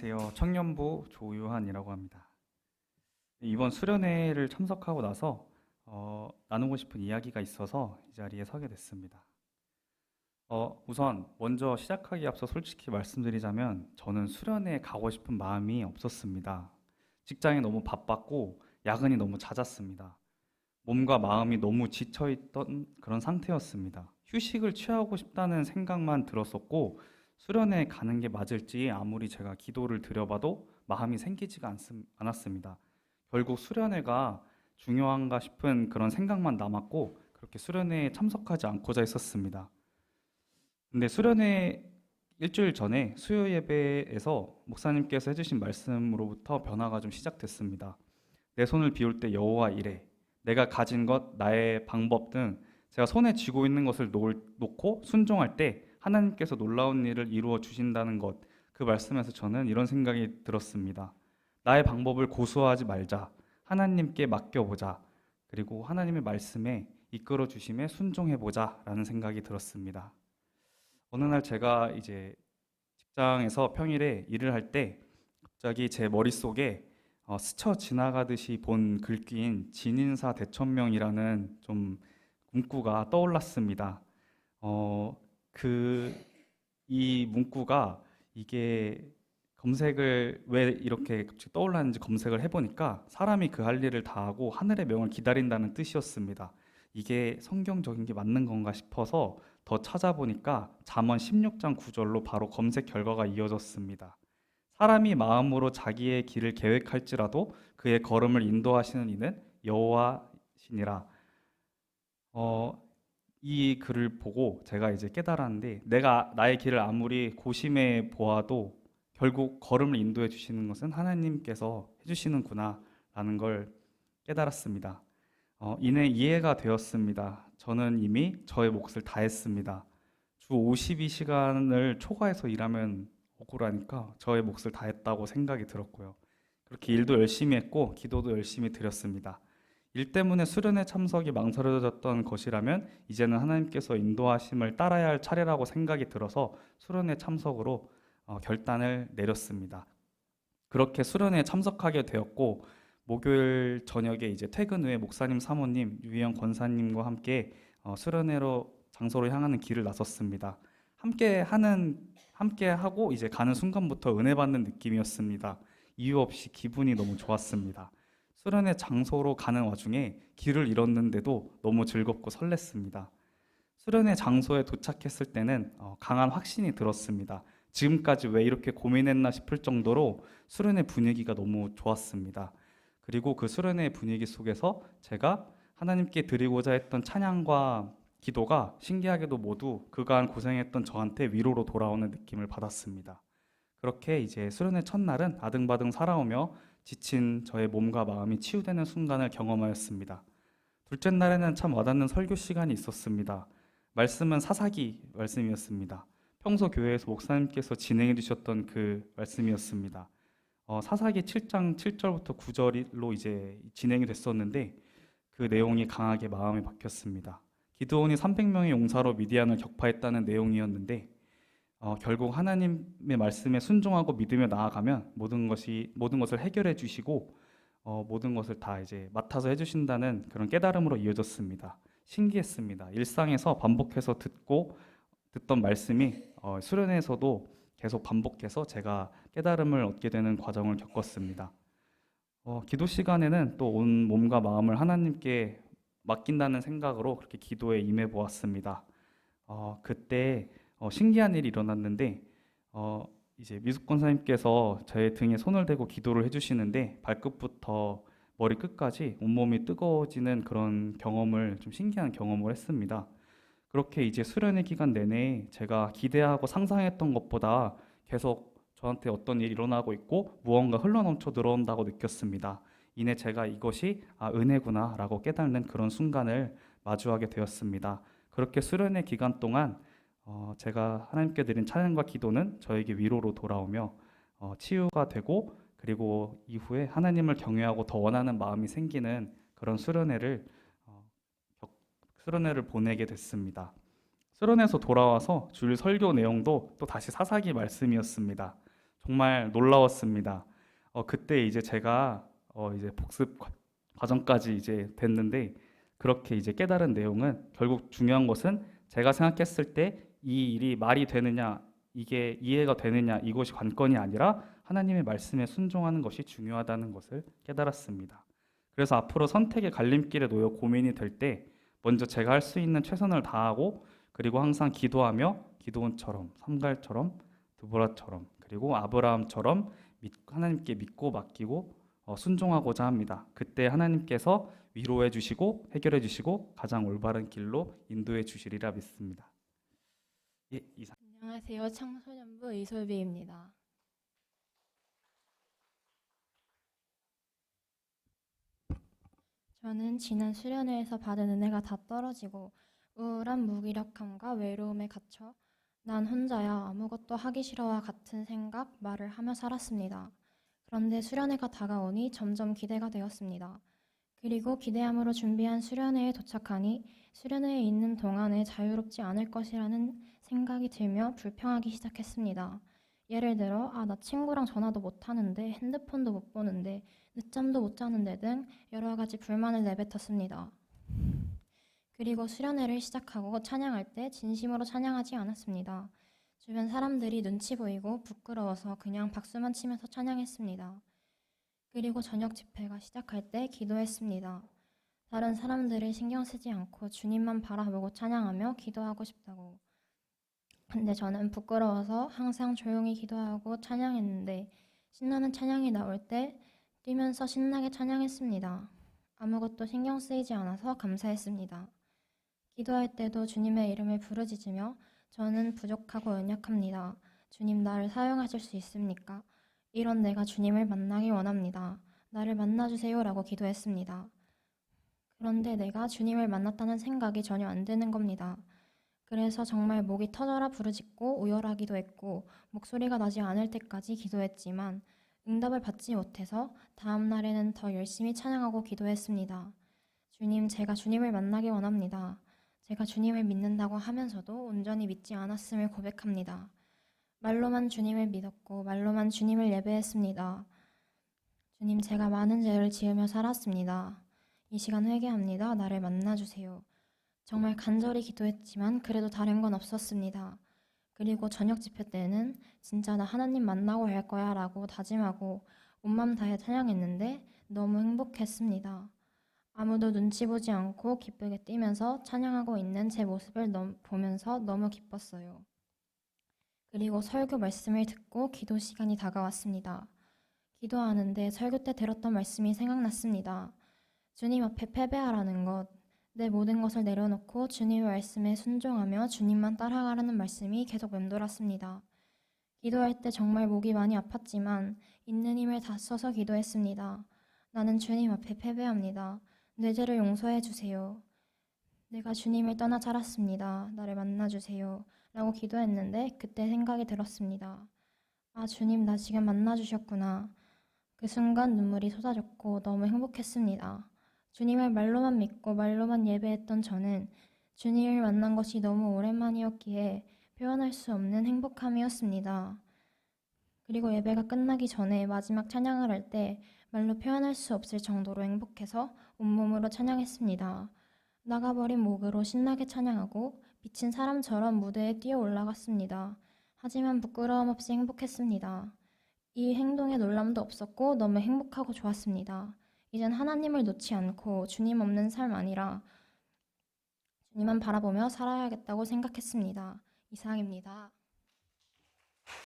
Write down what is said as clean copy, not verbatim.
안녕하세요. 청년부 조유한이라고 합니다. 이번 수련회를 참석하고 나서 나누고 싶은 이야기가 있어서 이 자리에 서게 됐습니다. 우선 먼저 시작하기 앞서 솔직히 말씀드리자면 저는 수련회에 가고 싶은 마음이 없었습니다. 직장이 너무 바빴고 야근이 너무 잦았습니다. 몸과 마음이 너무 지쳐있던 그런 상태였습니다. 휴식을 취하고 싶다는 생각만 들었었고, 수련회 가는 게 맞을지 아무리 제가 기도를 드려봐도 마음이 생기지가 않았습니다. 결국 수련회가 중요한가 싶은 그런 생각만 남았고, 그렇게 수련회에 참석하지 않고자 했었습니다. 근데 수련회 일주일 전에 수요 예배에서 목사님께서 해주신 말씀으로부터 변화가 좀 시작됐습니다. 내 손을 비울 때 여호와 이래. 내가 가진 것, 나의 방법 등 제가 손에 쥐고 있는 것을 놓고 순종할 때 하나님께서 놀라운 일을 이루어 주신다는 것. 그 말씀에서 저는 이런 생각이 들었습니다. 나의 방법을 고수하지 말자. 하나님께 맡겨보자. 그리고 하나님의 말씀에 이끌어 주심에 순종해 보자라는 생각이 들었습니다. 어느 날 제가 이제 직장에서 평일에 일을 할 때 갑자기 제 머릿속에 스쳐 지나가듯이 본 글귀인 진인사 대천명이라는 좀 문구가 떠올랐습니다. 어, 이 문구가 이게 검색을 왜 이렇게 갑자기 떠올랐는지 검색을 해보니까 사람이 그 할 일을 다하고 하늘의 명을 기다린다는 뜻이었습니다. 이게 성경적인 게 맞는 건가 싶어서 더 찾아보니까 잠언 16장 9절로 바로 검색 결과가 이어졌습니다. 사람이 마음으로 자기의 길을 계획할지라도 그의 걸음을 인도하시는 이는 여호와시니라. 어, 이 글을 보고 제가 이제 깨달았는데 내가 나의 길을 아무리 고심해 보아도 결국 걸음을 인도해 주시는 것은 하나님께서 해주시는구나라는 걸 깨달았습니다. 이내 이해가 되었습니다. 저는 이미 저의 몫을 다했습니다. 주 52시간을 초과해서 일하면 억울하니까 저의 몫을 다했다고 생각이 들었고요. 그렇게 일도 열심히 했고 기도도 열심히 드렸습니다. 일 때문에 수련회 참석이 망설여졌던 것이라면 이제는 하나님께서 인도하심을 따라야 할 차례라고 생각이 들어서 수련회 참석으로 결단을 내렸습니다. 그렇게 수련회에 참석하게 되었고 목요일 저녁에 이제 퇴근 후에 목사님 사모님 유희영 권사님과 함께 수련회로 장소로 향하는 길을 나섰습니다. 함께 하고 이제 가는 순간부터 은혜 받는 느낌이었습니다. 이유 없이 기분이 너무 좋았습니다. 수련회 장소로 가는 와중에 길을 잃었는데도 너무 즐겁고 설렜습니다. 수련회 장소에 도착했을 때는 강한 확신이 들었습니다. 지금까지 왜 이렇게 고민했나 싶을 정도로 수련회 분위기가 너무 좋았습니다. 그리고 그 수련회 분위기 속에서 제가 하나님께 드리고자 했던 찬양과 기도가 신기하게도 모두 그간 고생했던 저한테 위로로 돌아오는 느낌을 받았습니다. 그렇게 이제 수련회 첫날은 아등바등 살아오며 지친 저의 몸과 마음이 치유되는 순간을 경험하였습니다. 둘째 날에는 참 와닿는 설교 시간이 있었습니다. 말씀은 사사기 말씀이었습니다. 평소 교회에서 목사님께서 진행해 주셨던 그 말씀이었습니다. 사사기 7장 7절부터 9절로 이제 진행이 됐었는데 그 내용이 강하게 마음에 박혔습니다. 기드온이 300명의 용사로 미디안을 격파했다는 내용이었는데 결국 하나님의 말씀에 순종하고 믿으며 나아가면 모든 것을 해결해 주시고 모든 것을 다 이제 맡아서 해주신다는 그런 깨달음으로 이어졌습니다. 신기했습니다. 일상에서 반복해서 듣던 말씀이 수련회에서도 계속 반복해서 제가 깨달음을 얻게 되는 과정을 겪었습니다. 기도 시간에는 또 온 몸과 마음을 하나님께 맡긴다는 생각으로 그렇게 기도에 임해 보았습니다. 그때 신기한 일이 일어났는데 이제 미숙 권사님께서 제 등에 손을 대고 기도를 해주시는데 발끝부터 머리 끝까지 온몸이 뜨거워지는 그런 경험을 좀 신기한 경험을 했습니다. 그렇게 이제 수련회 기간 내내 제가 기대하고 상상했던 것보다 계속 저한테 어떤 일이 일어나고 있고 무언가 흘러넘쳐 들어온다고 느꼈습니다. 이내 제가 이것이 은혜구나라고 깨닫는 그런 순간을 마주하게 되었습니다. 그렇게 수련회 기간 동안 제가 하나님께 드린 찬양과 기도는 저에게 위로로 돌아오며 치유가 되고 그리고 이후에 하나님을 경외하고 더 원하는 마음이 생기는 그런 어, 수련회를 보내게 됐습니다. 수련회에서 돌아와서 주일 설교 내용도 또 다시 사사기 말씀이었습니다. 정말 놀라웠습니다. 그때 이제 제가 이제 복습 과정까지 이제 됐는데 그렇게 이제 깨달은 내용은 결국 중요한 것은 제가 생각했을 때 이 일이 말이 되느냐, 이게 이해가 되느냐, 이것이 관건이 아니라 하나님의 말씀에 순종하는 것이 중요하다는 것을 깨달았습니다. 그래서 앞으로 선택의 갈림길에 놓여 고민이 될 때 먼저 제가 할 수 있는 최선을 다하고 그리고 항상 기도하며 기드온처럼, 삼갈처럼, 드보라처럼, 그리고 아브라함처럼 하나님께 믿고 맡기고 순종하고자 합니다. 그때 하나님께서 위로해 주시고 해결해 주시고 가장 올바른 길로 인도해 주시리라 믿습니다. 예, 이상. 안녕하세요. 청소년부 이솔비입니다. 저는 지난 수련회에서 받은 은혜가 다 떨어지고 우울한 무기력함과 외로움에 갇혀 난 혼자야 아무것도 하기 싫어와 같은 생각, 말을 하며 살았습니다. 그런데 수련회가 다가오니 점점 기대가 되었습니다. 그리고 기대함으로 준비한 수련회에 도착하니 수련회에 있는 동안에 자유롭지 않을 것이라는 생각이 들며 불평하기 시작했습니다. 예를 들어, 나 친구랑 전화도 못 하는데, 핸드폰도 못 보는데, 늦잠도 못 자는데 등 여러 가지 불만을 내뱉었습니다. 그리고 수련회를 시작하고 찬양할 때 진심으로 찬양하지 않았습니다. 주변 사람들이 눈치 보이고 부끄러워서 그냥 박수만 치면서 찬양했습니다. 그리고 저녁 집회가 시작할 때 기도했습니다. 다른 사람들을 신경 쓰지 않고 주님만 바라보고 찬양하며 기도하고 싶다고. 근데 저는 부끄러워서 항상 조용히 기도하고 찬양했는데 신나는 찬양이 나올 때 뛰면서 신나게 찬양했습니다. 아무것도 신경 쓰이지 않아서 감사했습니다. 기도할 때도 주님의 이름을 부르짖으며 저는 부족하고 연약합니다. 주님 나를 사용하실 수 있습니까? 이런 내가 주님을 만나기 원합니다. 나를 만나주세요 라고 기도했습니다. 그런데 내가 주님을 만났다는 생각이 전혀 안 드는 겁니다. 그래서 정말 목이 터져라 부르짖고 오열하기도 했고 목소리가 나지 않을 때까지 기도했지만 응답을 받지 못해서 다음 날에는 더 열심히 찬양하고 기도했습니다. 주님, 제가 주님을 만나기 원합니다. 제가 주님을 믿는다고 하면서도 온전히 믿지 않았음을 고백합니다. 말로만 주님을 믿었고 말로만 주님을 예배했습니다. 주님, 제가 많은 죄를 지으며 살았습니다. 이 시간 회개합니다. 나를 만나주세요. 정말 간절히 기도했지만 그래도 다른 건 없었습니다. 그리고 저녁 집회 때는 진짜 나 하나님 만나고 할 거야 라고 다짐하고 온맘 다해 찬양했는데 너무 행복했습니다. 아무도 눈치 보지 않고 기쁘게 뛰면서 찬양하고 있는 제 모습을 보면서 너무 기뻤어요. 그리고 설교 말씀을 듣고 기도 시간이 다가왔습니다. 기도하는데 설교 때 들었던 말씀이 생각났습니다. 주님 앞에 패배하라는 것, 내 모든 것을 내려놓고 주님의 말씀에 순종하며 주님만 따라가라는 말씀이 계속 맴돌았습니다. 기도할 때 정말 목이 많이 아팠지만 있는 힘을 다 써서 기도했습니다. 나는 주님 앞에 패배합니다. 내 죄를 용서해 주세요. 내가 주님을 떠나 자랐습니다. 나를 만나주세요. 라고 기도했는데 그때 생각이 들었습니다. 주님, 나 지금 만나주셨구나. 그 순간 눈물이 쏟아졌고 너무 행복했습니다. 주님을 말로만 믿고 말로만 예배했던 저는 주님을 만난 것이 너무 오랜만이었기에 표현할 수 없는 행복함이었습니다. 그리고 예배가 끝나기 전에 마지막 찬양을 할 때 말로 표현할 수 없을 정도로 행복해서 온몸으로 찬양했습니다. 나가버린 목으로 신나게 찬양하고 미친 사람처럼 무대에 뛰어 올라갔습니다. 하지만 부끄러움 없이 행복했습니다. 이 행동에 놀람도 없었고 너무 행복하고 좋았습니다. 이젠 하나님을 놓지 않고 주님 없는 삶 아니라 주님만 바라보며 살아야겠다고 생각했습니다. 이상입니다.